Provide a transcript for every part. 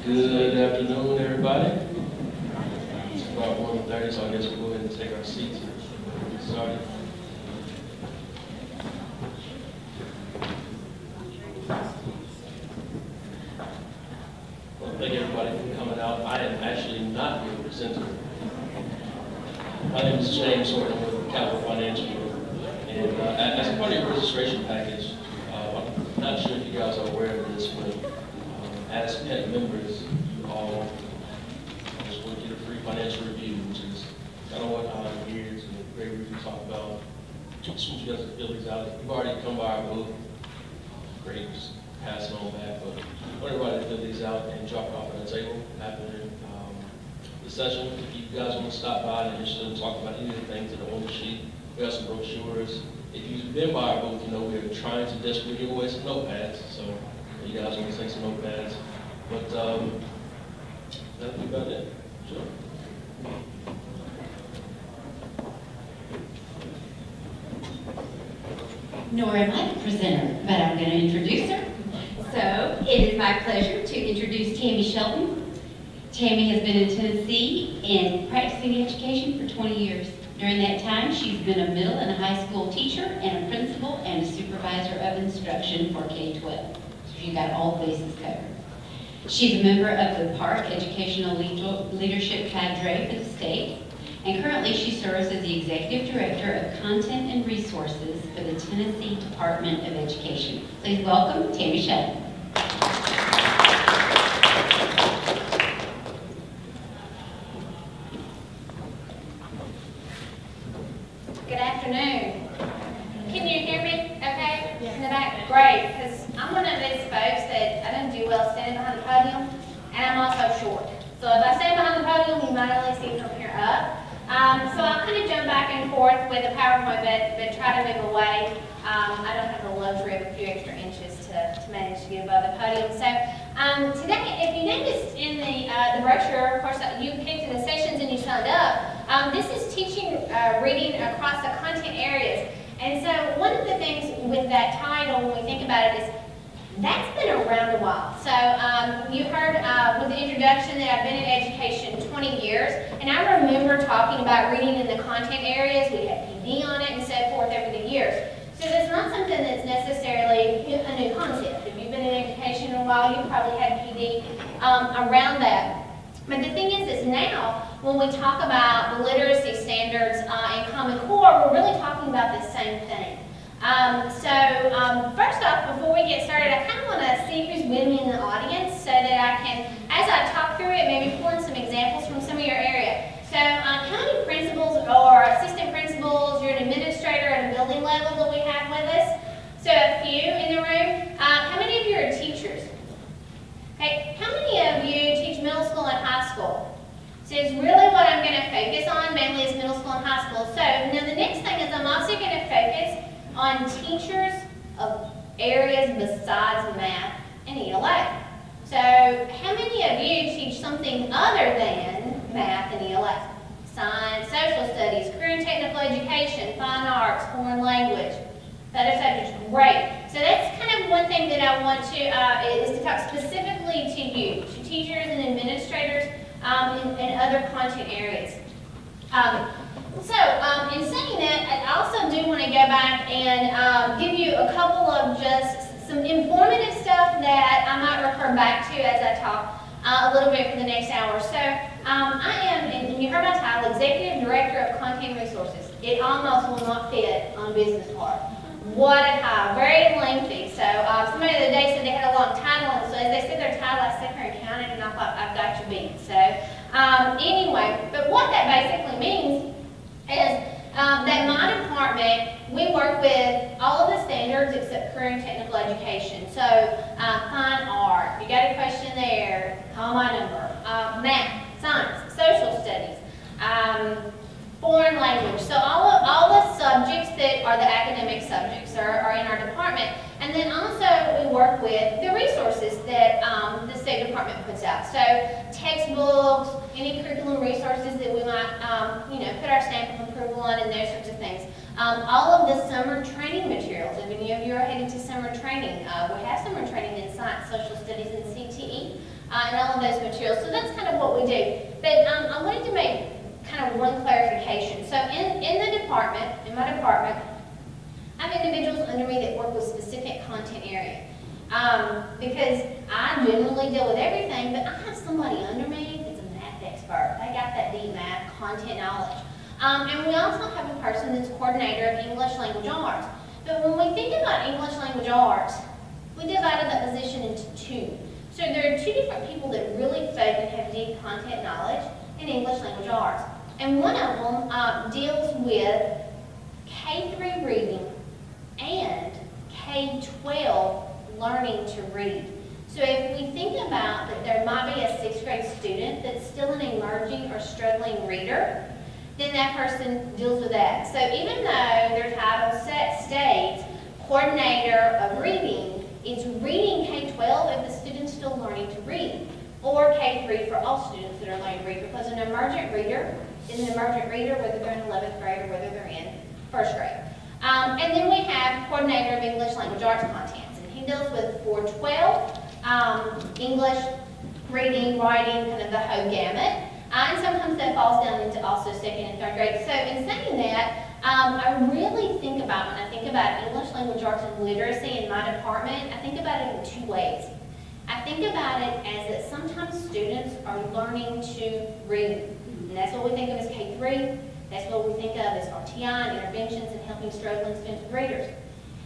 Good afternoon, everybody. It's about 1:30, so I guess we'll go ahead and take our seats and get started. Well, thank everybody for coming out. I am actually not your presenter. My name is James Shelton with Capital Financial Group. And as a part of your registration package, I'm not sure if you guys are aware of this, but as PET members, you all just want to get a free financial review, which is kind of what years and great review talk about. Just want you guys to fill these out. If you've already come by our booth, great, just pass it on back. But I want everybody to fill these out and drop it off at the table after the session. If you guys want to stop by and just talk about any of the things that are on the sheet, we have some brochures. If you've been by our booth, you know we're trying to desperately give away some notepads. So you guys want to take some notepads. But that'll be about it. Sure. Nor am I the presenter, but I'm going to introduce her. So it is my pleasure to introduce Tammy Shelton. Tammy has been in Tennessee and practicing education for 20 years. During that time, she's been a middle and a high school teacher and a principal and a supervisor of instruction for K-12. So she got all the bases covered. She's a member of the Park Educational Leadership Cadre for the state, and currently she serves as the Executive Director of Content and Resources for the Tennessee Department of Education. Please welcome Tammy Shelton. Good afternoon. Can you hear me okay? Yes. In the back? Great, because I'm one of these folks that I don't do well standing behind the podium, and I'm also short. So if I stand behind the podium, you might only see from here up. So I'll kind of jump back and forth with the PowerPoint, but try to move away. I don't have the luxury of a few extra inches to manage to get above the podium. So today, if you noticed in the brochure, of course, you picked the sessions and you signed up. This is teaching reading across the content areas. And so one of the things with that title, when we think about it, is that's been around a while. So you heard with the introduction that I've been in education 20 years, and I remember talking about reading in the content areas. We had PD on it and so forth over the years. So it's not something that's necessarily a new concept. If you've been in education a while, you've probably had PD around that. But the thing is now, when we talk about the literacy standards and Common Core, we're really talking about the same thing. First off, before we get started, I kind of want to see who's with me in the audience so that I can, as I talk through it, maybe pull in some examples from some of your area. So how many principals or assistant principals, you're an administrator at a building level that we have with us? So a few in the room. How many of you are teachers? Okay, how many of you teach middle school and high school? So it's really what I'm going to focus on, mainly is middle school and high school. So now the next thing is I'm also going to focus on teachers of areas besides math and ELA. So how many of you teach something other than math and ELA? Science, social studies, career and technical education, fine arts, foreign language. That is subjects, great. So that's kind of one thing that I want to, is to talk specifically to you, to teachers and administrators in other content areas. In saying that, I also do want to go back and give you a couple of just some informative stuff that I might refer back to as I talk a little bit for the next hour. So I am, and you heard my title, Executive Director of Content Resources. It almost will not fit on a business card. What a title, very lengthy. So somebody the other day said they had a long title, and so as they said their title, I sat there and counted, and I thought, I've got you beat. So anyway, but what that basically means is that my department, we work with all of the standards except career and technical education. So fine art, you got a question there, call my number. Math, science, social studies, foreign language. So all the subjects that are the academic subjects are in our department. And then also we work with the resources that the State Department puts out. So textbooks, any curriculum resources that we might put our stamp of approval on, and those sorts of things. All of the summer training materials. If any of you are heading to summer training, we have summer training in science, social studies, and CTE. and all of those materials. So that's kind of what we do. But I wanted to make kind of one clarification. So in my department, I have individuals under me that work with specific content area. Because I generally deal with everything, but I have somebody under me that's a math expert. They got that deep math content knowledge. And we also have a person that's coordinator of English language arts. But when we think about English language arts, we divided that position into two. So there are two different people that really focus and have deep content knowledge in English language arts. And one of them deals with K-3 reading and K-12 learning to read. So if we think about that there might be a 6th grade student that's still an emerging or struggling reader, then that person deals with that. So even though their title states coordinator of reading, it's reading K-12 if the student's still learning to read, or K-3 for all students that are learning to read, because an emergent reader is an emergent reader whether they're in 11th grade or whether they're in 1st grade. And then we have coordinator of English language arts contents, and he deals with 412, English, reading, writing, kind of the whole gamut. And sometimes that falls down into also 2nd and 3rd grade. So in saying that, I really think about, when I think about English language arts and literacy in my department, I think about it in two ways. I think about it as that sometimes students are learning to read. And that's what we think of as K-3. That's what we think of as RTI and interventions and helping struggling students with readers.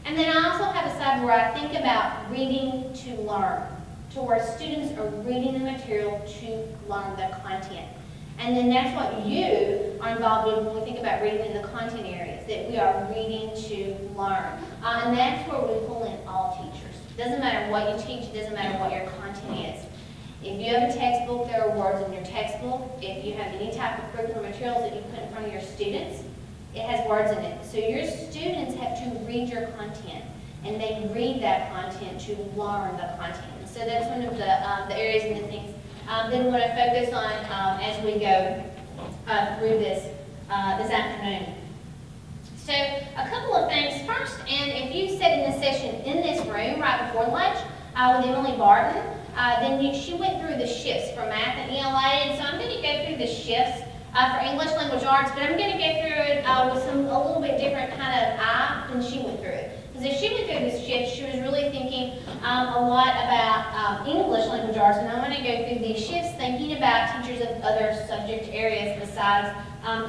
And then I also have a side where I think about reading to learn, to where students are reading the material to learn the content. And then that's what you are involved with when we think about reading in the content areas, that we are reading to learn. And that's where we pull in all teachers. It doesn't matter what you teach, it doesn't matter what your content is. If you have a textbook, there are words in your textbook. If you have any type of curriculum materials that you put in front of your students, it has words in it. So your students have to read your content, and they read that content to learn the content. So that's one of the areas and the things that we want to focus on as we go through this afternoon. So a couple of things. First, and if you sat in the session in this room right before lunch with Emily Barton, then she went through the shifts for math and ELA, and so I'm going to go through the shifts for English language arts, but I'm going to go through it with a little bit different kind of eye than she went through it. Because as she went through this shift, she was really thinking a lot about English language arts, and I want to go through these shifts thinking about teachers of other subject areas besides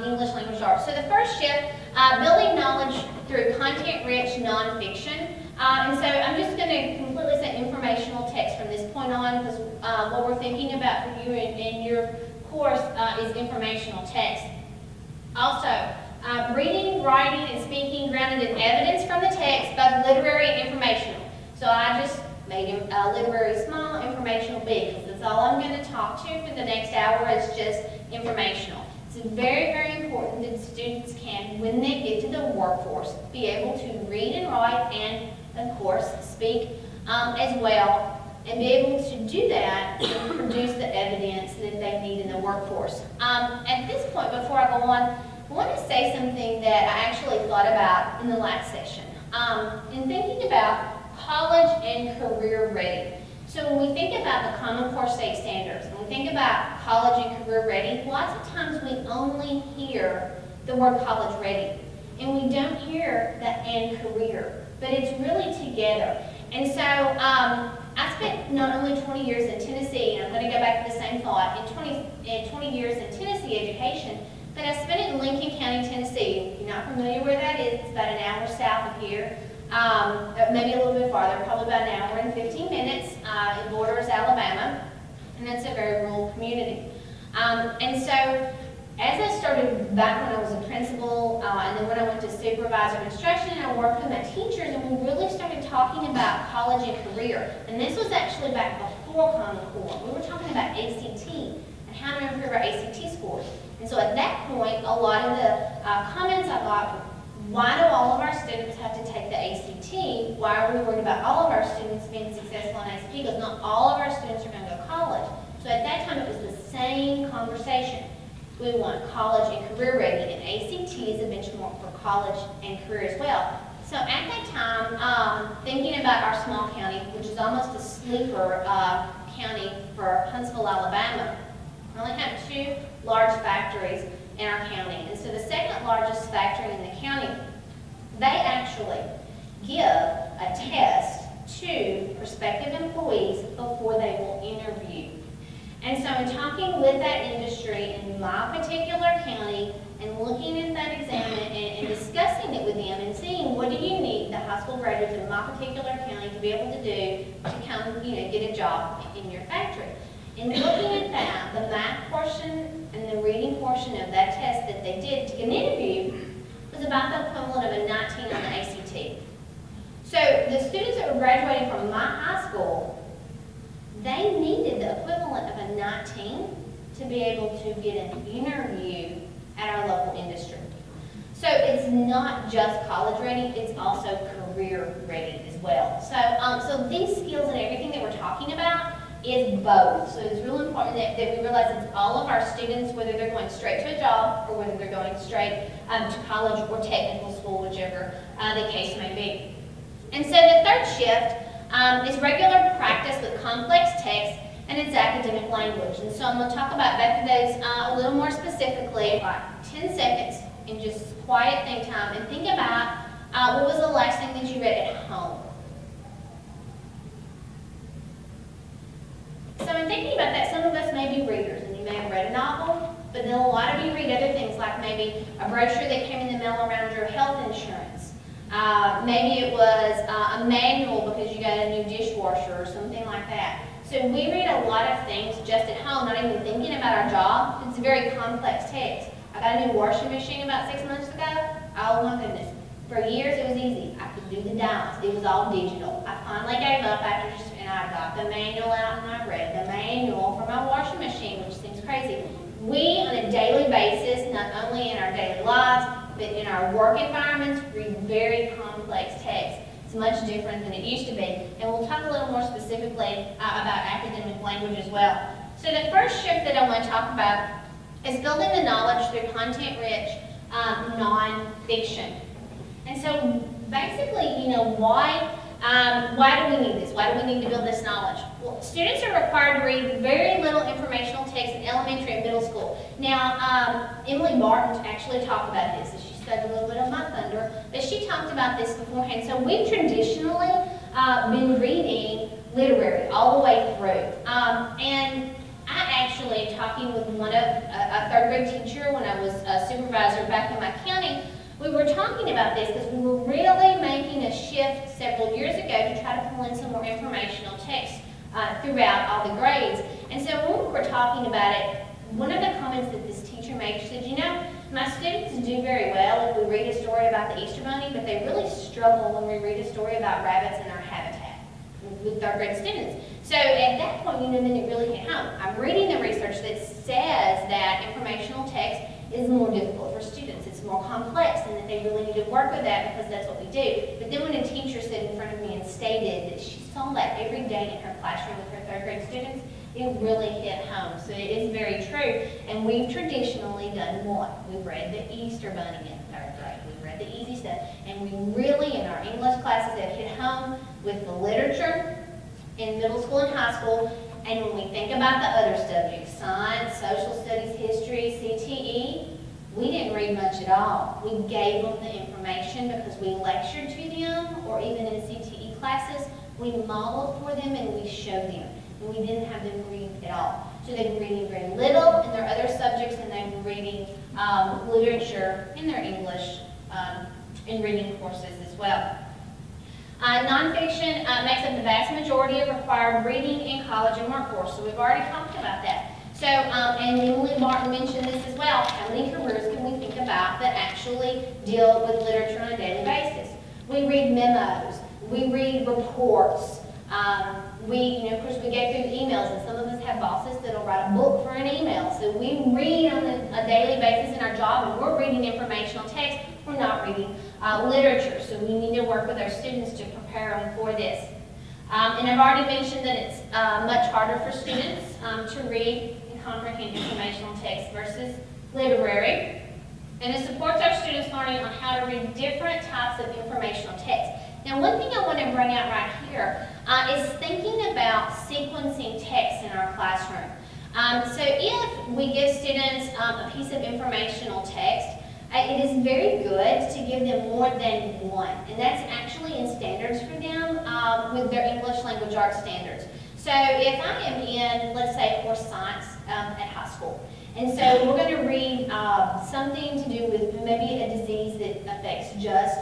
English language arts. So the first shift, building knowledge through content-rich nonfiction. And so I'm just going to completely say informational text from this point on, because what we're thinking about for you in your course is informational text. Also, reading, writing, and speaking grounded in evidence from the text, both literary and informational. So I just made literary small, informational big, because that's all I'm going to talk to for the next hour is just informational. It's very, very important that students can, when they get to the workforce, be able to read and write and, of course, speak as well, and be able to do that and produce the evidence that they need in the workforce. At this point, before I go on, I want to say something that I actually thought about in the last session. In thinking about college and career ready. So when we think about the Common Core State Standards, when we think about college and career ready, lots of times we only hear the word college ready. And we don't hear the and career, but it's really together. And so I spent not only 20 years in Tennessee, and I'm going to go back to the same thought, in 20 years in Tennessee education, but I spent it in Lincoln County, Tennessee. If you're not familiar where that is, it's about an hour south of here. Maybe a little bit farther, probably about an hour and 15 minutes. It borders Alabama, and that's a very rural community. And so, as I started back when I was a principal, and then when I went to supervisor of instruction, I worked with my teachers, and we really started talking about college and career. And this was actually back before Common Core. We were talking about ACT and how to improve our ACT scores. And so at that point, a lot of the comments I got, why do all of our students have to take the ACT? Why are we worried about all of our students being successful in ACT? Because not all of our students are going to go to college. So at that time, it was the same conversation. We want college and career ready, and ACT is a benchmark for college and career as well. So at that time, thinking about our small county, which is almost a sleeper county for Huntsville, Alabama. We only have 2 large factories in our county. And so the second largest factory in the county, they actually give a test to prospective employees before they will interview. And so in talking with that industry in my particular county and looking at that exam and discussing it with them and seeing what do you need the high school graduates in my particular county to be able to do to come, get a job in your factory. And looking at that, the math portion and the reading portion of that test that they did to get an interview was about the equivalent of a 19 on the ACT. So the students that were graduating from my high school, they needed the equivalent of a 19 to be able to get an interview at our local industry. So it's not just college ready, it's also career ready as well. So these skills and everything that we're talking about is both. So it's really important that we realize it's all of our students, whether they're going straight to a job or whether they're going straight to college or technical school, whichever the case may be. And so the third shift is regular practice with complex text and its academic language. And so I'm going to talk about both of those a little more specifically. 10 seconds in just quiet think time and think about what was the last thing that you read at home. So in thinking about that, some of us may be readers, and you may have read a novel, but then a lot of you read other things like maybe a brochure that came in the mail around your health insurance. Maybe it was a manual because you got a new dishwasher or something like that. So we read a lot of things just at home, not even thinking about our job. It's a very complex text. I got a new washing machine about 6 months ago. Oh my goodness. For years it was easy. I could do the dials. It was all digital. I finally gave up after just, and I got the manual out and I read the manual for my washing machine, which seems crazy. We, on a daily basis, not only in our daily lives, but in our work environments, read very complex text. It's much different than it used to be. And we'll talk a little more specifically about academic language as well. So the first shift that I want to talk about is building the knowledge through content-rich nonfiction. And so basically, why do we need this? Why do we need to build this knowledge? Well, students are required to read very little informational text in elementary and middle school. Now, Emily Martin actually talked about this, and she studied a little bit of my thunder, but she talked about this beforehand. So we've traditionally been reading literary all the way through. And I actually, talking with a third grade teacher when I was a supervisor back in my county, we were talking about this because we were really making a shift several years ago to try to pull in some more informational text throughout all the grades. And so when we were talking about it, one of the comments that this teacher made, she said, my students do very well if we read a story about the Easter Bunny, but they really struggle when we read a story about rabbits in our habitat with third grade students. So at that point, then it really hit home. I'm reading the research that says that informational text is more difficult for students. It's more complex and that they really need to work with that because that's what we do. But then when a teacher stood in front of me and stated that she saw that every day in her classroom with her third grade students, it really hit home. So it is very true. And we've traditionally done what? We've read the Easter Bunny in third grade. We've read the easy stuff. And we really, in our English classes, have hit home with the literature in middle school and high school. And when we think about the other subjects, science, social studies, history, CTE, we didn't read much at all. We gave them the information because we lectured to them, or even in CTE classes, we modeled for them and we showed them. And we didn't have them read at all. So they were reading very little in their other subjects, and they were reading literature in their English and reading courses as well. Nonfiction makes up the vast majority of required reading in college and workforce. So we've already talked about that. So, and Emily Martin mentioned this as well. How many careers can we think about that actually deal with literature on a daily basis? We read memos. We read reports. Of course, we go through emails, and some of us have bosses that'll write a book for an email. So we read on a daily basis in our job, and we're reading informational text. We're not reading literature, so we need to work with our students to prepare them for this. And I've already mentioned that it's much harder for students to read and comprehend informational text versus literary. And it supports our students learning on how to read different types of informational text. Now, one thing I want to bring out right here, is thinking about sequencing text in our classroom. So if we give students a piece of informational text, it is very good to give them more than one, and that's actually in standards for them with their English language arts standards. So if I am in, let's say, horse science at high school, and so we're going to read something to do with maybe a disease that affects just,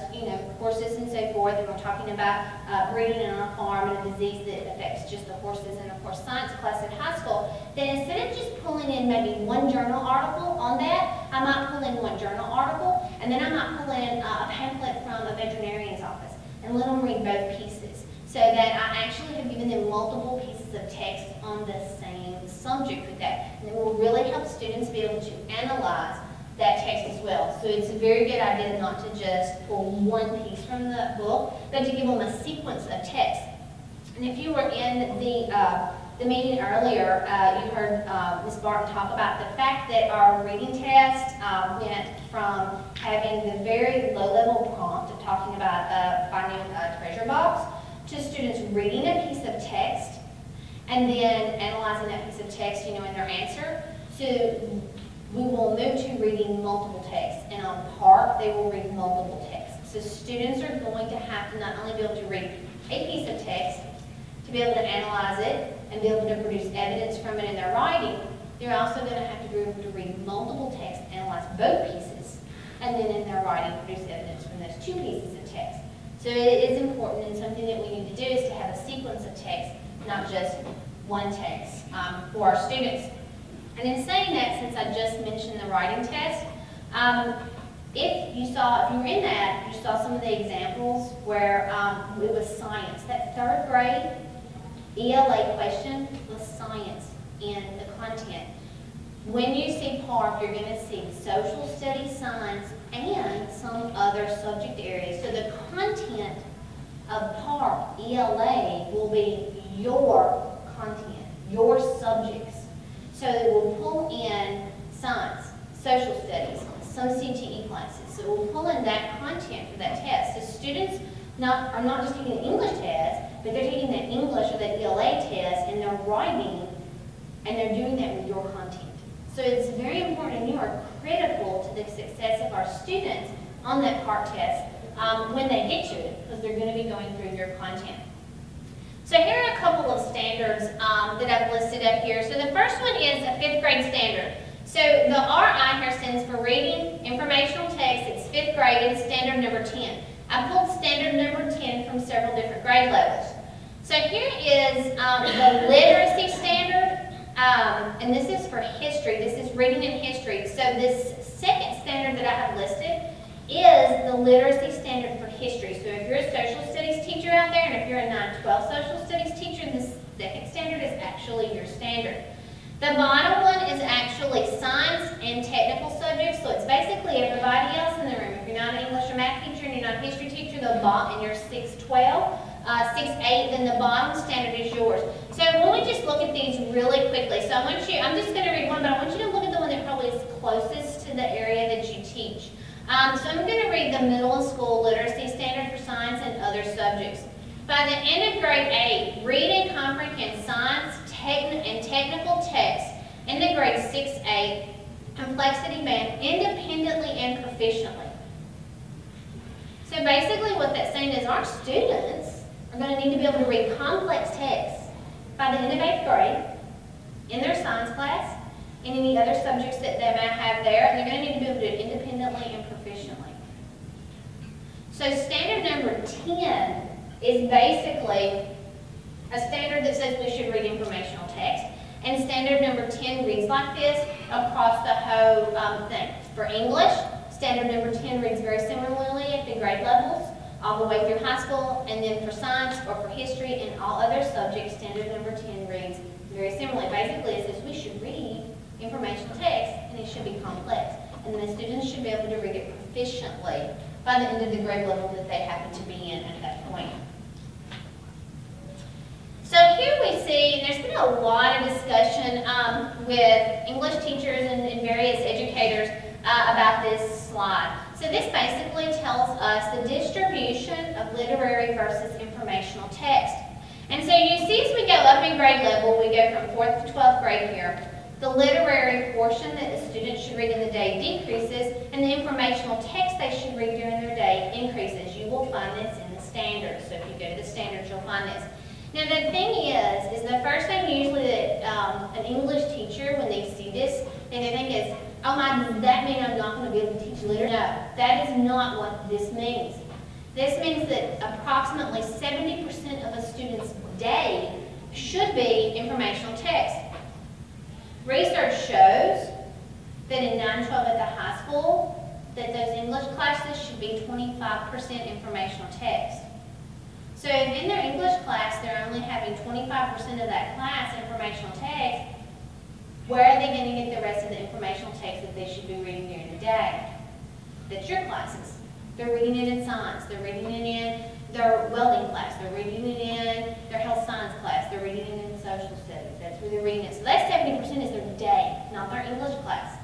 horses and so forth, and we're talking about breeding on a farm and a disease that affects just the horses in a horse science class in high school, then instead of just pulling in maybe one journal article on that, I might pull in one journal article, and then I might pull in a pamphlet from a veterinarian's office, and let them read both pieces, so that I actually have given them multiple pieces of text on the same subject with that. And it will really help students be able to analyze that text as well. So it's a very good idea not to just pull one piece from the book, but to give them a sequence of text. And if you were in the meeting earlier, you heard Ms. Barton talk about the fact that our reading test went from having the very low-level prompt of talking about finding a treasure box to students reading a piece of text and then analyzing that piece of text, in their answer. So we will move to reading multiple texts, and on PARC, they will read multiple texts. So students are going to have to not only be able to read a piece of text, to be able to analyze it, and be able to produce evidence from it in their writing, they're also going to have to be able to read multiple texts, analyze both pieces, and then in their writing produce evidence from those two pieces of text. So it is important, and something that we need to do is to have a sequence of text, not just one text for our students. And in saying that, since I just mentioned the writing test, if you were in that, you saw some of the examples where it was science. That third grade ELA question was science in the content. When you see PARC, you're going to see social studies, science, and some other subject areas. So the content of PARC, ELA, will be your content, your subjects. So it will pull in science, social studies, some CTE classes. So it will pull in that content for that test. So students are not just taking an English test, but they're taking that English or that ELA test, and they're writing, and they're doing that with your content. So it's very important, and you are critical to the success of our students on that PARC test when they get to it, because they're going to be going through your content. So here are a couple of standards that I've listed up here. So the first one is a 5th grade standard. So the RI here stands for Reading Informational Text. It's 5th grade, it's standard number 10. I pulled standard number 10 from several different grade levels. So here is the literacy standard, and this is for history. This is reading and history. So this second standard that I have listed is the literacy standard for history. So if you're a social studies teacher out there, and if you're a 9-12 social studies teacher, this second standard is actually your standard. The bottom one is actually science and technical subjects, so it's basically everybody else in the room. If you're not an English or math teacher and you're not a history teacher, and you're 6-12, 6-8, then the bottom standard is yours. So when we just look at these really quickly, so I'm just going to read one, but I want you to look at the one that probably is closest to the area that you teach. So I'm going to read the middle school literacy standard for science and other subjects. By the end of grade 8, read and comprehend science and technical text in the grade 6-8 complexity band independently and proficiently. So basically what that's saying is our students are going to need to be able to read complex texts by the end of 8th grade in their science class and any other subjects that they may have there, and they're going to need to be able to do it independently and proficiently. So standard number 10 is basically a standard that says we should read informational text, and standard number 10 reads like this across the whole thing. For English, standard number 10 reads very similarly at the grade levels, all the way through high school, and then for science or for history and all other subjects, standard number 10 reads very similarly. Basically, it says we should read informational text, and it should be complex, and then the students should be able to read it proficiently by the end of the grade level that they happen to be in at that point. So here we see, and there's been a lot of discussion with English teachers and various educators about this slide. So this basically tells us the distribution of literary versus informational text. And so you see as we go up in grade level, we go from 4th to 12th grade here, the literary portion that the students should read in the day decreases, and the informational text they should read during their day increases. You will find this in the standards. So if you go to the standards, you'll find this. Now the thing is the first thing usually that an English teacher, when they see this, and they think is, oh my, does that mean I'm not going to be able to teach literature? No, that is not what this means. This means that approximately 70% of a student's day should be informational text. Research shows that in 9-12 at the high school, that those English classes should be 25% informational text. So if in their English class they're only having 25% of that class informational text, where are they going to get the rest of the informational text that they should be reading during the day? That's your classes. They're reading it in science, they're reading it in their welding class, they're reading it in their health science class, they're reading it in social studies. That's where they're reading it. So that 70% is their day, not their English class.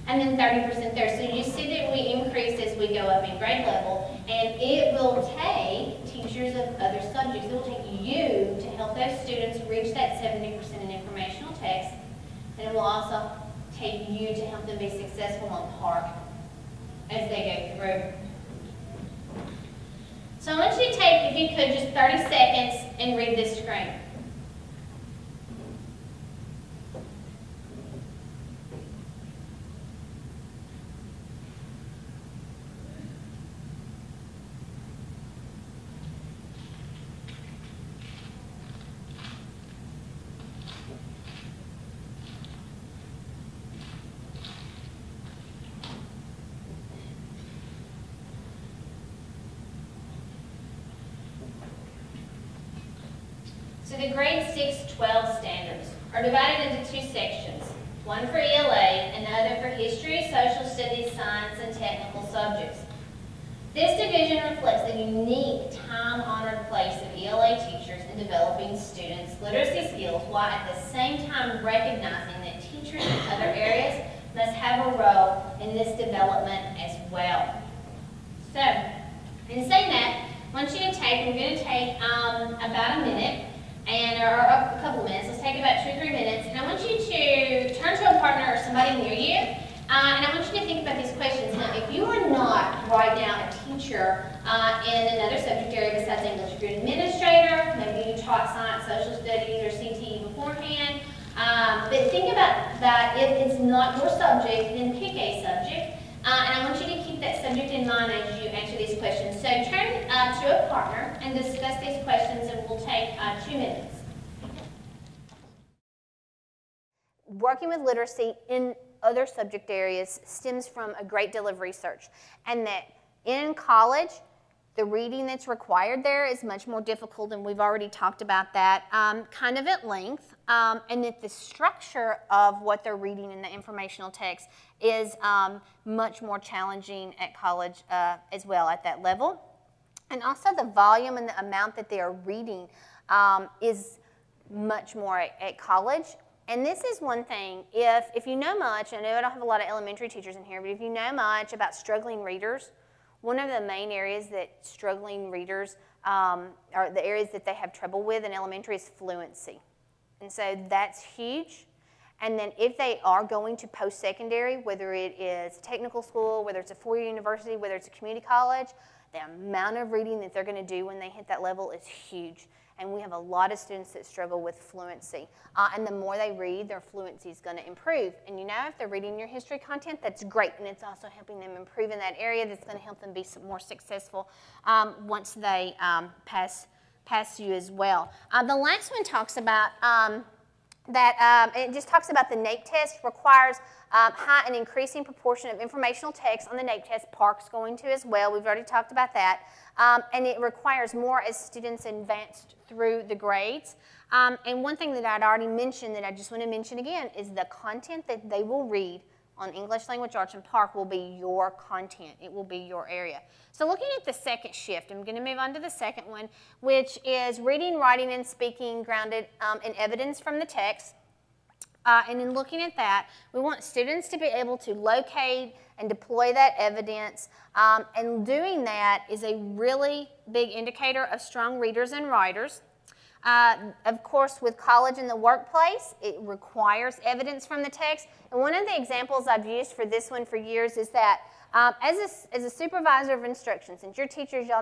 And then 30% there. So you see that we increase as we go up in grade level, and it will take teachers of other subjects, it will take you to help those students reach that 70% in informational text, and it will also take you to help them be successful on PARC as they go through. So I want you to take, if you could, just 30 seconds and read this screen. So the grade 6-12 standards are divided into two sections, one for ELA and the other for history, social studies, science, and technical subjects. This division reflects the unique time-honored place of ELA teachers in developing students' literacy skills, while at the same time recognizing that teachers in other areas must have a role in this development as well. So, in saying that, I want you to take, we're going to take about a minute, or a couple of minutes. Let's take about 2 or 3 minutes, and I want you to turn to a partner or somebody near you, and I want you to think about these questions. Now, if you are not right now a teacher in another subject area besides English, if you're an administrator, maybe you taught science, social studies, or CTE beforehand, but think about that. If it's not your subject, then pick a subject, and I want you to keep that subject in mind as you answer these questions. So turn to a partner and discuss these questions, and we'll take 2 minutes. Working with literacy in other subject areas stems from a great deal of research, and that in college, the reading that's required there is much more difficult, and we've already talked about that kind of at length, and that the structure of what they're reading in the informational text is much more challenging at college as well at that level. And also the volume and the amount that they are reading is much more at college. And this is one thing, if you know much, I know I don't have a lot of elementary teachers in here, but if you know much about struggling readers, one of the main areas that struggling readers, or the areas that they have trouble with in elementary is fluency. And so that's huge. And then if they are going to post-secondary, whether it is technical school, whether it's a four-year university, whether it's a community college, the amount of reading that they're going to do when they hit that level is huge. And we have a lot of students that struggle with fluency. And the more they read, their fluency is going to improve. And you know, if they're reading your history content, that's great. And it's also helping them improve in that area. That's going to help them be more successful once they pass you as well. The last one talks about it just talks about the NAEP test requires high and increasing proportion of informational text on the NAEP test. PARC's going to as well. We've already talked about that. And it requires more as students advance through the grades. And one thing that I'd already mentioned that I just want to mention again is the content that they will read on English Language Arts and PARC will be your content. It will be your area. So looking at the second shift, I'm going to move on to the second one, which is reading, writing, and speaking grounded in evidence from the text. And in looking at that, we want students to be able to locate and deploy that evidence. And doing that is a really big indicator of strong readers and writers. Of course, with college and the workplace, it requires evidence from the text. And one of the examples I've used for this one for years is that as a supervisor of instruction, since you're teachers, y'all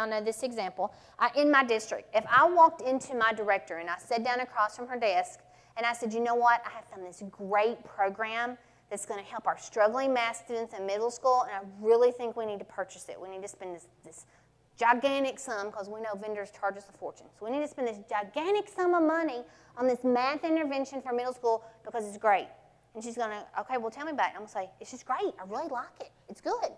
know this example, in my district, if I walked into my director and I sat down across from her desk and I said, you know what, I have found this great program that's going to help our struggling math students in middle school, and I really think we need to purchase it. We need to spend this gigantic sum, because we know vendors charge us a fortune. So we need to spend this gigantic sum of money on this math intervention for middle school because it's great. And she's going to, okay, well, tell me about it. I'm going to say, it's just great. I really like it. It's good.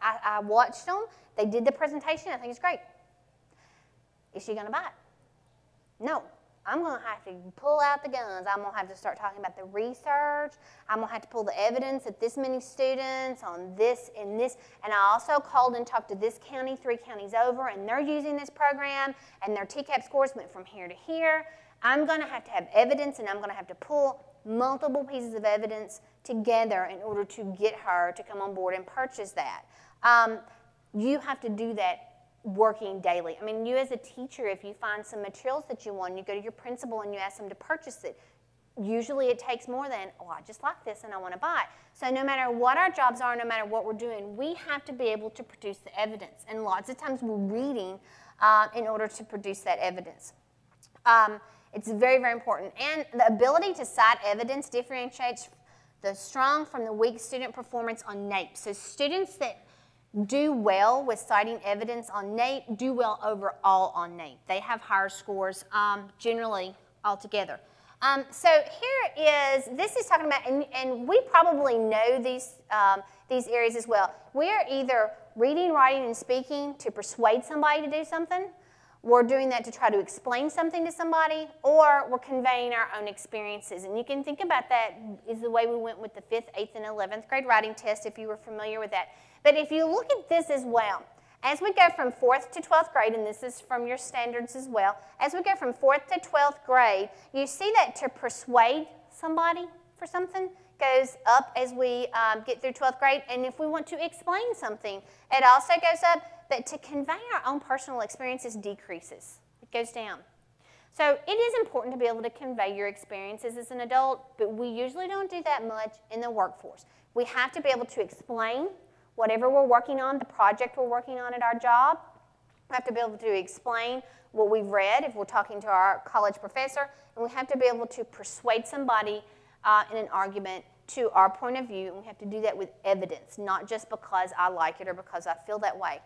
I watched them. They did the presentation. I think it's great. Is she going to buy it? No. I'm going to have to pull out the guns. I'm going to have to start talking about the research. I'm going to have to pull the evidence that this many students on this and this. And I also called and talked to this county, 3 counties over, and they're using this program, and their TCAP scores went from here to here. I'm going to have evidence, and I'm going to have to pull multiple pieces of evidence together in order to get her to come on board and purchase that. You have to do that working daily. I mean, you as a teacher, if you find some materials that you want, you go to your principal and you ask them to purchase it. Usually it takes more than, oh, I just like this and I want to buy it. So no matter what our jobs are, no matter what we're doing, we have to be able to produce the evidence. And lots of times we're reading in order to produce that evidence. It's very, very important. And the ability to cite evidence differentiates the strong from the weak student performance on NAEP. So students that do well with citing evidence on NAEP do well overall on NAEP. They have higher scores generally altogether. So this is talking about, and we probably know these areas as well. We're either reading, writing, and speaking to persuade somebody to do something, we're doing that to try to explain something to somebody, or we're conveying our own experiences. And you can think about that is the way we went with the 5th, 8th, and 11th grade writing test if you were familiar with that. But if you look at this as well, as we go from 4th to 12th grade, and this is from your standards as well, as we go from 4th to 12th grade, you see that to persuade somebody for something goes up as we get through 12th grade. And if we want to explain something, it also goes up. But to convey our own personal experiences decreases. It goes down. So it is important to be able to convey your experiences as an adult, but we usually don't do that much in the workforce. We have to be able to explain whatever we're working on, the project we're working on at our job. We have to be able to explain what we've read if we're talking to our college professor, and we have to be able to persuade somebody in an argument to our point of view, and we have to do that with evidence, not just because I like it or because I feel that way.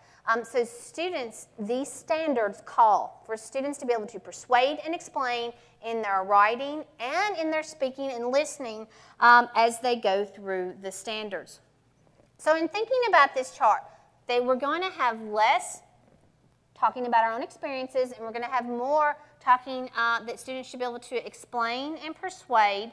So students, these standards call for students to be able to persuade and explain in their writing and in their speaking and listening as they go through the standards. So in thinking about this chart, we're going to have less talking about our own experiences, and we're going to have more talking that students should be able to explain and persuade.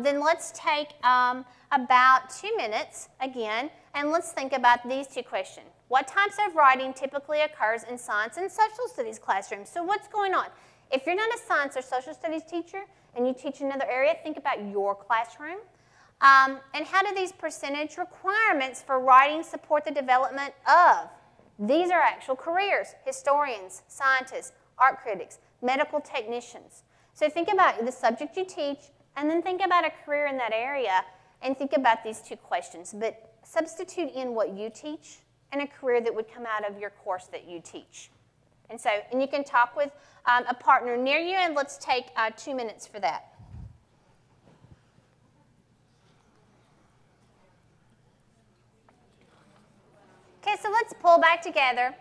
Then let's take about 2 minutes again, and let's think about these 2 questions. What types of writing typically occurs in science and social studies classrooms? So what's going on? If you're not a science or social studies teacher and you teach another area, think about your classroom. And how do these percentage requirements for writing support the development of? These are actual careers: historians, scientists, art critics, medical technicians. So think about the subject you teach, and then think about a career in that area, and think about these 2 questions. But substitute in what you teach and a career that would come out of your course that you teach. And you can talk with a partner near you, and let's take 2 minutes for that. Okay, so let's pull back together.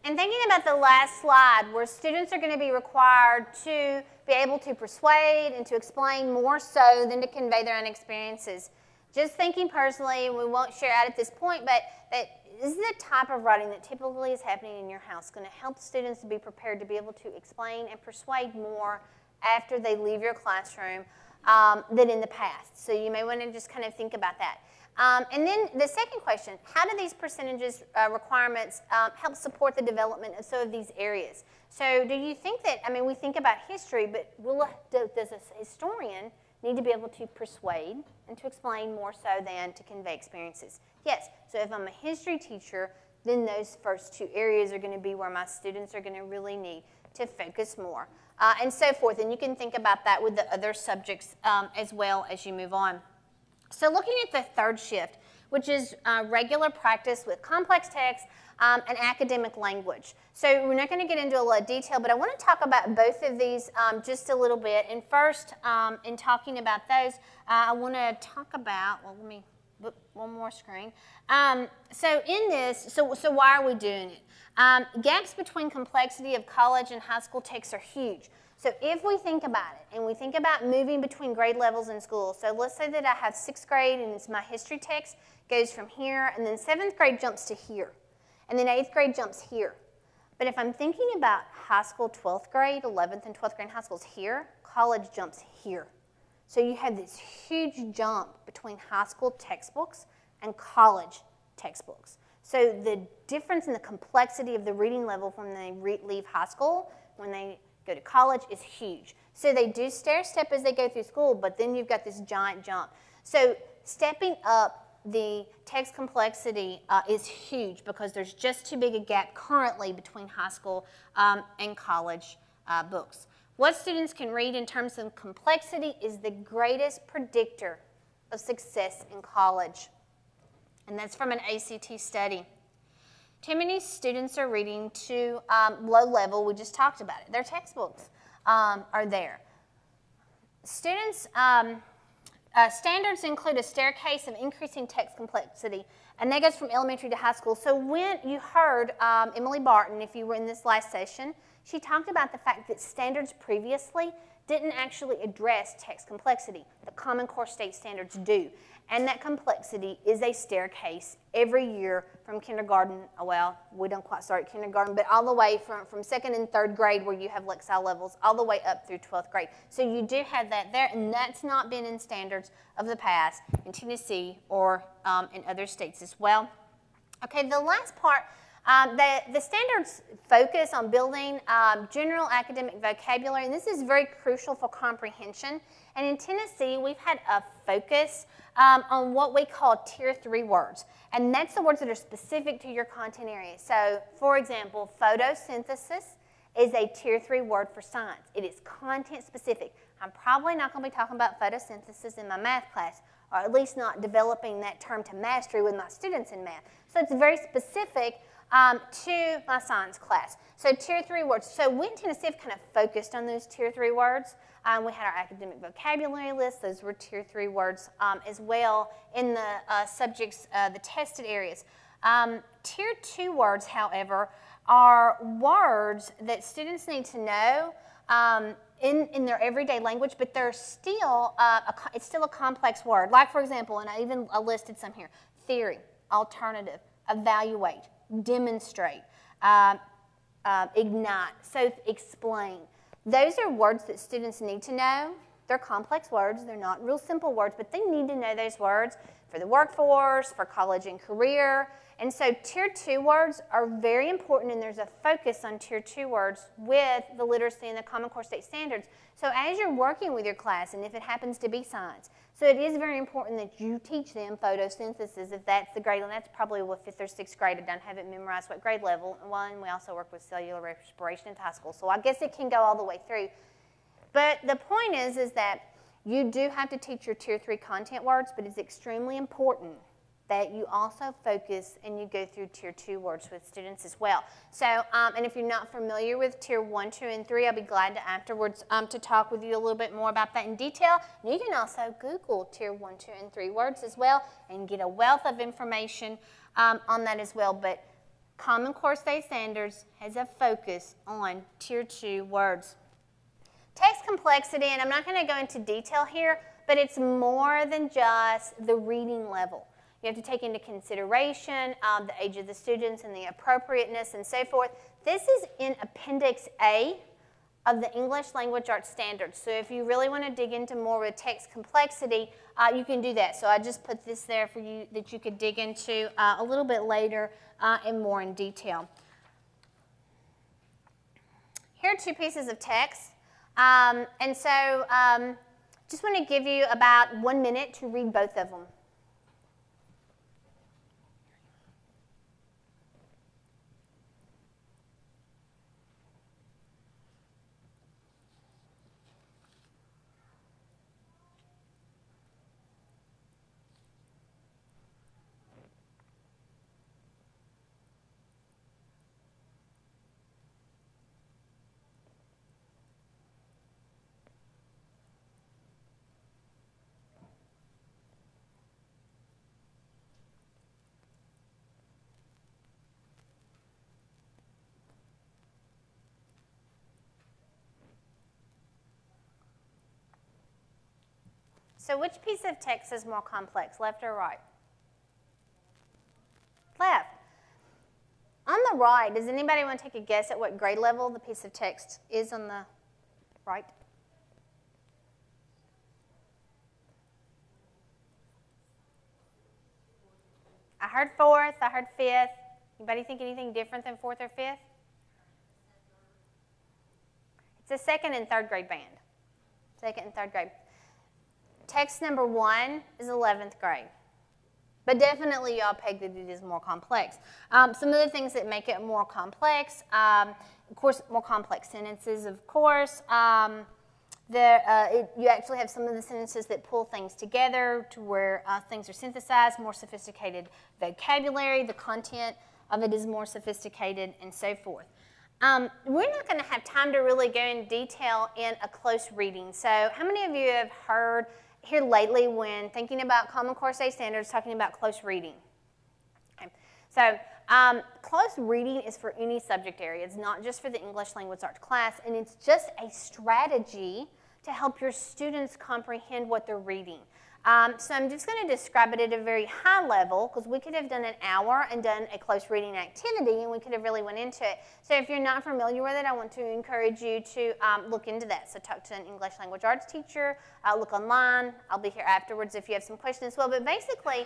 And thinking about the last slide, where students are going to be required to be able to persuade and to explain more so than to convey their own experiences. Just thinking personally, we won't share out at this point, but that this is the type of writing that typically is happening in your house, going to help students to be prepared to be able to explain and persuade more after they leave your classroom than in the past. So you may want to just kind of think about that. And then the second question, how do these percentages requirements help support the development of some of these areas? So do you think that, I mean, we think about history, but does a historian need to be able to persuade and to explain more so than to convey experiences? Yes. So if I'm a history teacher, then those first 2 areas are going to be where my students are going to really need to focus more, and so forth. And you can think about that with the other subjects as well as you move on. So looking at the third shift, which is regular practice with complex text and academic language. So we're not going to get into a lot of detail, but I want to talk about both of these just a little bit. And first, in talking about those, I want to talk about, well, let me book one more screen. So in this, so why are we doing it? Gaps between complexity of college and high school texts are huge. So if we think about it, and we think about moving between grade levels in school, so let's say that I have 6th grade and it's my history text, goes from here, and then 7th grade jumps to here, and then 8th grade jumps here. But if I'm thinking about high school 12th grade, 11th and 12th grade high schools here, college jumps here. So you have this huge jump between high school textbooks and college textbooks. So the difference in the complexity of the reading level when they leave high school, when they go to college, is huge. So they do stair step as they go through school, but then you've got this giant jump. So stepping up the text complexity is huge because there's just too big a gap currently between high school and college books. What students can read in terms of complexity is the greatest predictor of success in college. And that's from an ACT study. Too many students are reading to low level. We just talked about it. Their textbooks are there. Students, standards include a staircase of increasing text complexity, and that goes from elementary to high school. So when you heard Emily Barton, if you were in this last session, she talked about the fact that standards previously didn't actually address text complexity. The Common Core State Standards do. And that complexity is a staircase every year from kindergarten, well, we don't quite start at kindergarten, but all the way from 2nd and 3rd grade where you have Lexile levels, all the way up through 12th grade. So you do have that there, and that's not been in standards of the past in Tennessee or in other states as well. Okay, the last part, the standards focus on building general academic vocabulary, and this is very crucial for comprehension. And in Tennessee, we've had a focus on what we call Tier 3 words. And that's the words that are specific to your content area. So, for example, photosynthesis is a Tier 3 word for science. It is content specific. I'm probably not going to be talking about photosynthesis in my math class, or at least not developing that term to mastery with my students in math. So it's very specific to my science class. So Tier 3 words. So we in Tennessee have kind of focused on those Tier 3 words. We had our academic vocabulary list. Those were Tier 3 words as well in the subjects, the tested areas. Tier 2 words, however, are words that students need to know in their everyday language, but they're still, it's still a complex word. Like, for example, and I even listed some here: theory, alternative, evaluate, demonstrate, ignite, so explain. Those are words that students need to know. They're complex words. They're not real simple words, but they need to know those words for the workforce, for college and career. And so Tier 2 words are very important, and there's a focus on Tier 2 words with the literacy and the Common Core State Standards. So as you're working with your class, and if it happens to be science, so it is very important that you teach them photosynthesis if that's the grade, and that's probably what 5th or 6th grade. I don't have it memorized what grade level. And we also work with cellular respiration in high school, so I guess it can go all the way through. But the point is that you do have to teach your Tier 3 content words, but it's extremely important that you also focus and you go through Tier 2 words with students as well. So, and if you're not familiar with Tier 1, 2, and 3, I'll be glad to afterwards to talk with you a little bit more about that in detail. And you can also Google Tier 1, 2, and 3 words as well and get a wealth of information on that as well. But Common Core State Standards has a focus on Tier 2 words. Text complexity, and I'm not going to go into detail here, but it's more than just the reading level. You have to take into consideration the age of the students and the appropriateness and so forth. This is in Appendix A of the English Language Arts Standards. So if you really want to dig into more with text complexity, you can do that. So I just put this there for you that you could dig into a little bit later and more in detail. Here are 2 pieces of text. And so just want to give you about 1 minute to read both of them. So which piece of text is more complex, left or right? Left. On the right, does anybody want to take a guess at what grade level the piece of text is on the right? I heard fourth, I heard fifth. Anybody think anything different than fourth or fifth? It's a second and third grade band. Second and third grade. Text number 1 is 11th grade. But definitely y'all pegged that it is more complex. Some of the things that make it more complex, of course, more complex sentences, of course. You actually have some of the sentences that pull things together to where things are synthesized, more sophisticated vocabulary, the content of it is more sophisticated, and so forth. We're not going to have time to really go in detail in a close reading. So how many of you have heard here lately when thinking about Common Core State Standards, talking about close reading? Okay. So close reading is for any subject area. It's not just for the English Language Arts class, and it's just a strategy to help your students comprehend what they're reading. So I'm just going to describe it at a very high level, because we could have done an hour and done a close reading activity, and we could have really went into it. So if you're not familiar with it, I want to encourage you to look into that. So talk to an English Language Arts teacher, look online. I'll be here afterwards if you have some questions as well. But basically,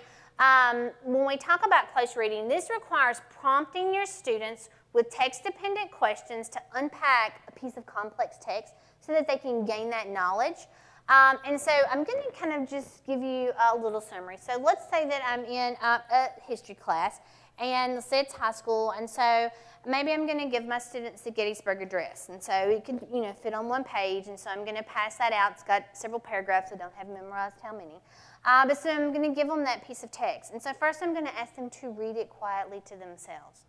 when we talk about close reading, this requires prompting your students with text-dependent questions to unpack a piece of complex text so that they can gain that knowledge. And so I'm going to kind of just give you a little summary. So let's say that I'm in a history class, and let's say it's high school, and so maybe I'm going to give my students the Gettysburg Address. And so it could, fit on one page, and so I'm going to pass that out. It's got several paragraphs. I don't have memorized how many. But so I'm going to give them that piece of text. And so first I'm going to ask them to read it quietly to themselves.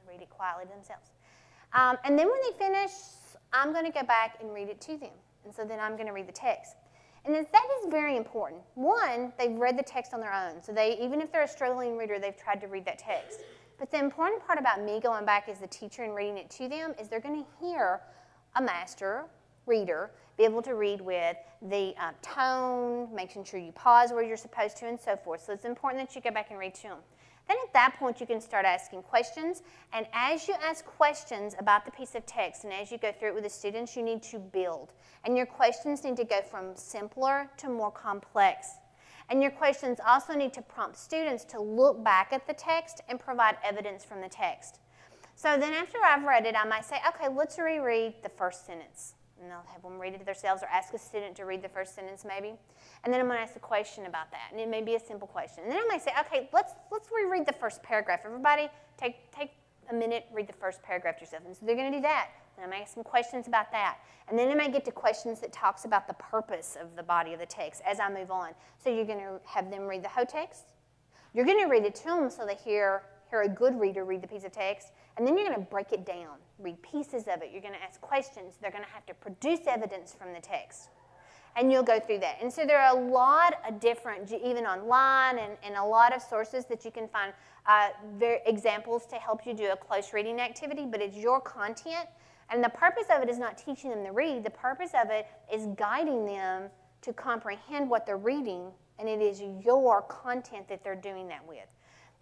Read it quietly to themselves. And then when they finish, I'm going to go back and read it to them. And so then I'm going to read the text. And that is very important. One, they've read the text on their own. So even if they're a struggling reader, they've tried to read that text. But the important part about me going back as the teacher and reading it to them is they're going to hear a master reader be able to read with the tone, making sure you pause where you're supposed to, and so forth. So it's important that you go back and read to them. Then at that point, you can start asking questions. And as you ask questions about the piece of text and as you go through it with the students, you need to build. And your questions need to go from simpler to more complex. And your questions also need to prompt students to look back at the text and provide evidence from the text. So then after I've read it, I might say, okay, let's reread the first sentence. And I'll have them read it themselves or ask a student to read the first sentence maybe. And then I'm going to ask a question about that. And it may be a simple question. And then I might say, okay, let's reread the first paragraph. Everybody take a minute, read the first paragraph yourself. And so they're going to do that. And I might ask some questions about that. And then I might get to questions that talks about the purpose of the body of the text as I move on. So you're going to have them read the whole text. You're going to read it to them so they hear a good reader read the piece of text, and then you're going to break it down, read pieces of it. You're going to ask questions. They're going to have to produce evidence from the text, and you'll go through that. And so there are a lot of different, even online, and a lot of sources that you can find examples to help you do a close reading activity, but it's your content, and the purpose of it is not teaching them to read. The purpose of it is guiding them to comprehend what they're reading, and it is your content that they're doing that with.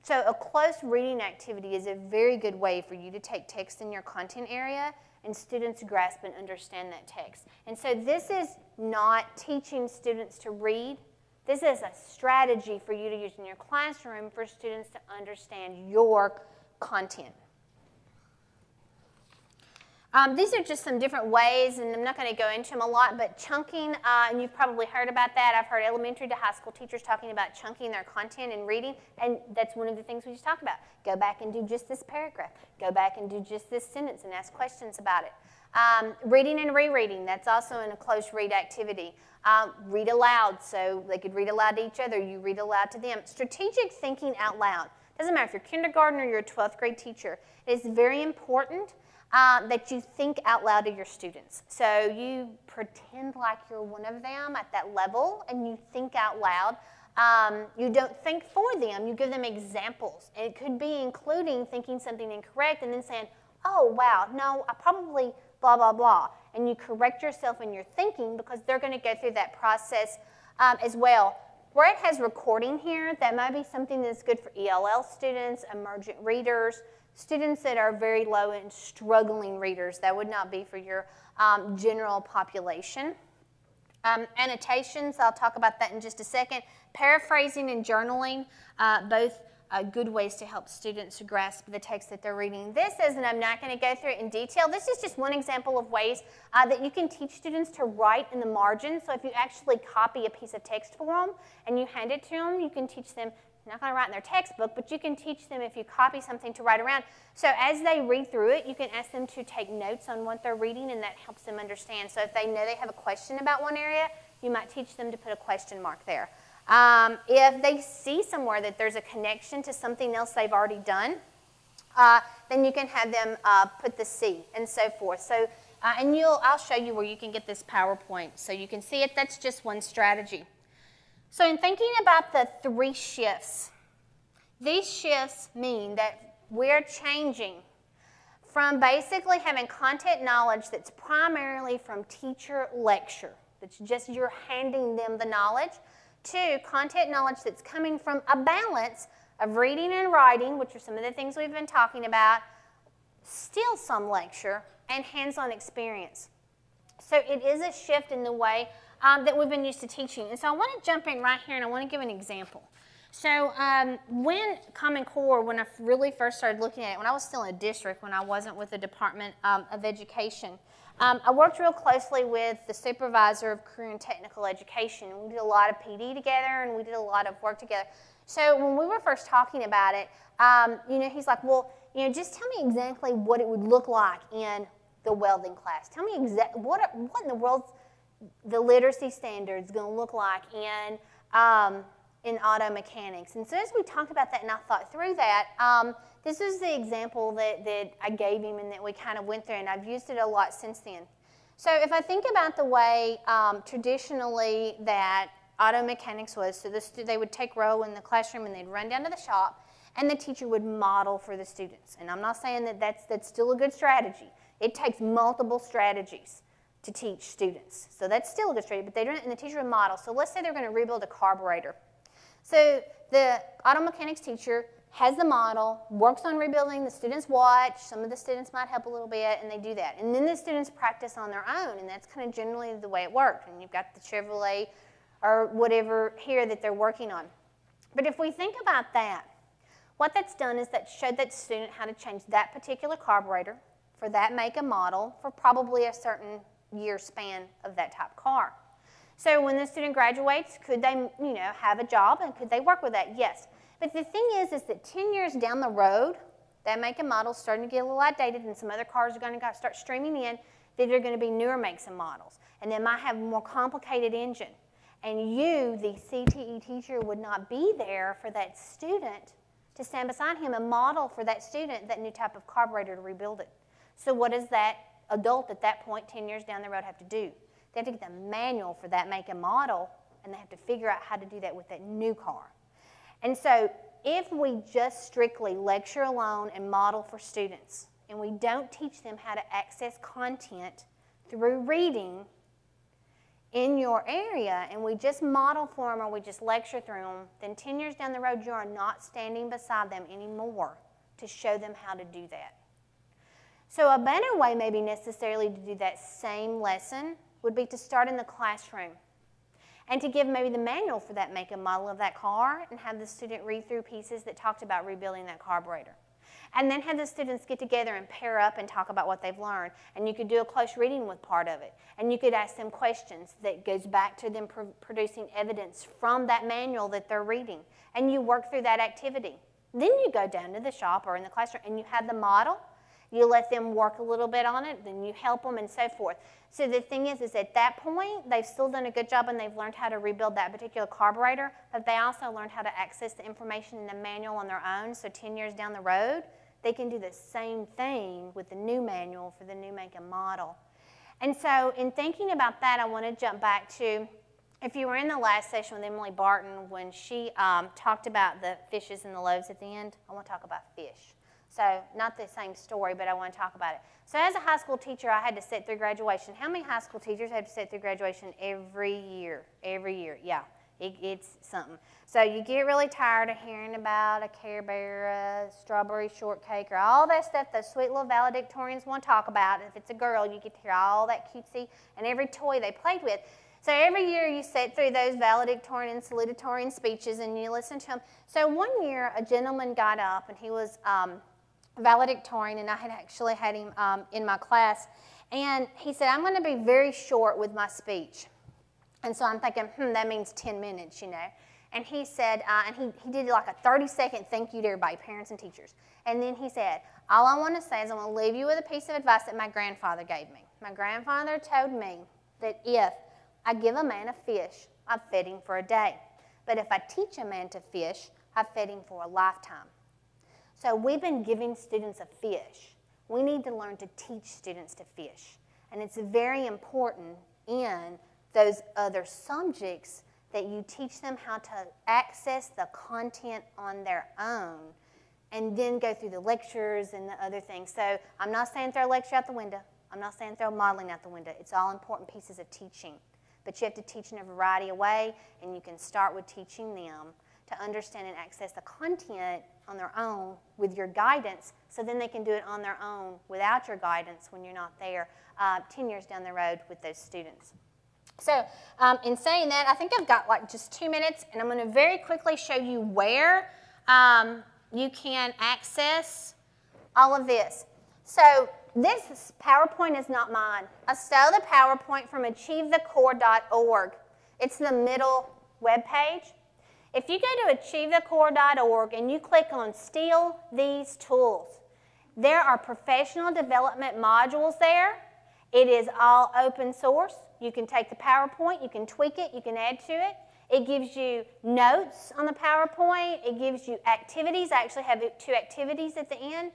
So a close reading activity is a very good way for you to take text in your content area and students grasp and understand that text. And so this is not teaching students to read. This is a strategy for you to use in your classroom for students to understand your content. These are just some different ways, and I'm not going to go into them a lot, but chunking, and you've probably heard about that. I've heard elementary to high school teachers talking about chunking their content and reading, and that's one of the things we just talked about. Go back and do just this paragraph. Go back and do just this sentence and ask questions about it. Reading and rereading, that's also in a close read activity. Read aloud, so they could read aloud to each other. You read aloud to them. Strategic thinking out loud. Doesn't matter if you're kindergarten or you're a 12th grade teacher. It is very important that you think out loud to your students. So you pretend like you're one of them at that level, and you think out loud. You don't think for them, you give them examples. And it could be including thinking something incorrect and then saying, oh, wow, no, I probably blah, blah, blah. And you correct yourself in your thinking because they're going to go through that process as well. Where it has recording here, that might be something that's good for ELL students, emergent readers, students that are very low and struggling readers. That would not be for your general population. Annotations, I'll talk about that in just a second. Paraphrasing and journaling, both good ways to help students to grasp the text that they're reading. This is, and I'm not going to go through it in detail, this is just one example of ways that you can teach students to write in the margins. So if you actually copy a piece of text for them and you hand it to them, you can teach them, you're not going to write in their textbook, but you can teach them if you copy something to write around. So as they read through it, you can ask them to take notes on what they're reading, and that helps them understand. So if they know they have a question about one area, you might teach them to put a question mark there. If they see somewhere that there's a connection to something else they've already done, then you can have them put the C and so forth. So, and I'll show you where you can get this PowerPoint so you can see it. That's just one strategy. So in thinking about the 3 shifts, these shifts mean that we're changing from basically having content knowledge that's primarily from teacher lecture, that's just you're handing them the knowledge, to content knowledge that's coming from a balance of reading and writing, which are some of the things we've been talking about, still some lecture, and hands-on experience. So it is a shift in the way that we've been used to teaching. And so I want to jump in right here and I want to give an example. So when Common Core, when I really first started looking at it, when I was still in a district, when I wasn't with the Department of Education, I worked real closely with the supervisor of career and technical education. We did a lot of PD together and we did a lot of work together. So when we were first talking about it, you know, he's like, well, you know, just tell me exactly what it would look like in the welding class. Tell me exactly what in the world the literacy standards going to look like in auto mechanics. And so as we talked about that and I thought through that, this is the example that I gave him and that we kind of went through, and I've used it a lot since then. So if I think about the way traditionally that auto mechanics was, so they would take row in the classroom and they'd run down to the shop and the teacher would model for the students. And I'm not saying that that's still a good strategy. It takes multiple strategies to teach students. So that's still a good strategy, but they don't, and the teacher would model. So let's say they're going to rebuild a carburetor. So the auto mechanics teacher has the model, works on rebuilding, the students watch, some of the students might help a little bit, and they do that. And then the students practice on their own, and that's kind of generally the way it worked. And you've got the Chevrolet or whatever here that they're working on. But if we think about that, what that's done is that showed that student how to change that particular carburetor for that make and model for probably a certain year span of that type of car. So when the student graduates, could they, you know, have a job and could they work with that? Yes. But the thing is that 10 years down the road, that make and model is starting to get a little outdated and some other cars are going to start streaming in that are going to be newer makes and models. And they might have a more complicated engine. And you, the CTE teacher, would not be there for that student to stand beside him and model for that student that new type of carburetor to rebuild it. So what does that adult at that point, 10 years down the road, have to do? They have to get the manual for that make and model, and they have to figure out how to do that with that new car. And so if we just strictly lecture alone and model for students, and we don't teach them how to access content through reading in your area, and we just model for them or we just lecture through them, then 10 years down the road, you are not standing beside them anymore to show them how to do that. So a better way maybe necessarily to do that same lesson would be to start in the classroom and to give maybe the manual for that make and model of that car and have the student read through pieces that talked about rebuilding that carburetor. And then have the students get together and pair up and talk about what they've learned. And you could do a close reading with part of it. And you could ask them questions that goes back to them producing evidence from that manual that they're reading. And you work through that activity. Then you go down to the shop or in the classroom and you have the model. You let them work a little bit on it, then you help them and so forth. So the thing is at that point, they've still done a good job and they've learned how to rebuild that particular carburetor, but they also learned how to access the information in the manual on their own, so 10 years down the road, they can do the same thing with the new manual for the new make and model. And so in thinking about that, I want to jump back to, if you were in the last session with Emily Barton when she talked about the fishes and the loaves at the end, I want to talk about fish. So not the same story, but I want to talk about it. So as a high school teacher, I had to sit through graduation. How many high school teachers have to sit through graduation every year? Every year, yeah. It's something. So you get really tired of hearing about a Care Bear, a strawberry shortcake, or all that stuff those sweet little valedictorians want to talk about. If it's a girl, you get to hear all that cutesy and every toy they played with. So every year you sit through those valedictorian and salutatorian speeches and you listen to them. So one year a gentleman got up and he was valedictorian, and I had actually had him in my class. And he said, I'm going to be very short with my speech. And so I'm thinking, that means 10 minutes, you know. And he said, and he did like a 30-second thank you to everybody, parents and teachers. And then he said, all I want to say is I want to leave you with a piece of advice that my grandfather gave me. My grandfather told me that if I give a man a fish, I've fed him for a day. But if I teach a man to fish, I've fed him for a lifetime. So we've been giving students a fish. We need to learn to teach students to fish. And it's very important in those other subjects that you teach them how to access the content on their own and then go through the lectures and the other things. So I'm not saying throw a lecture out the window. I'm not saying throw modeling out the window. It's all important pieces of teaching. But you have to teach in a variety of ways, and you can start with teaching them to understand and access the content on their own with your guidance, so then they can do it on their own without your guidance when you're not there 10 years down the road with those students. So in saying that, I think I've got like just 2 minutes, and I'm going to very quickly show you where you can access all of this. So this PowerPoint is not mine. I stole the PowerPoint from achievethecore.org. It's the middle web page. If you go to achievethecore.org and you click on Steal These Tools, there are professional development modules there. It is all open source. You can take the PowerPoint, you can tweak it, you can add to it. It gives you notes on the PowerPoint. It gives you activities. I actually have 2 activities at the end.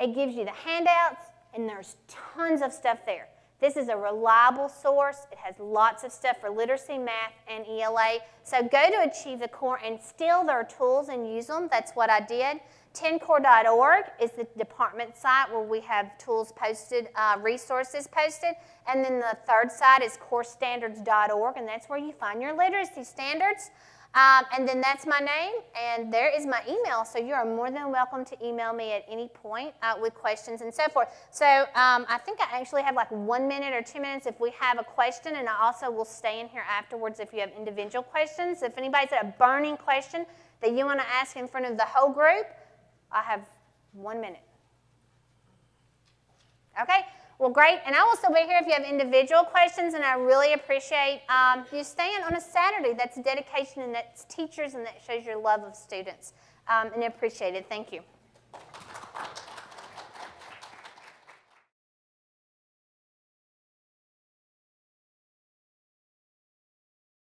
It gives you the handouts, and there's tons of stuff there. This is a reliable source. It has lots of stuff for literacy, math, and ELA. So go to Achieve the Core and steal their tools and use them. That's what I did. 10core.org is the department site where we have tools posted, resources posted. And then the third site is corestandards.org, and that's where you find your literacy standards. And then that's my name, and there is my email. So you are more than welcome to email me at any point with questions and so forth. So I think I actually have like 1 minute or 2 minutes if we have a question, and I also will stay in here afterwards if you have individual questions. If anybody's got a burning question that you want to ask in front of the whole group, I have 1 minute. Okay? Well, great. And I will still be here if you have individual questions, and I really appreciate you staying on a Saturday. That's dedication, and that's teachers, and that shows your love of students. And I appreciate it. Thank you.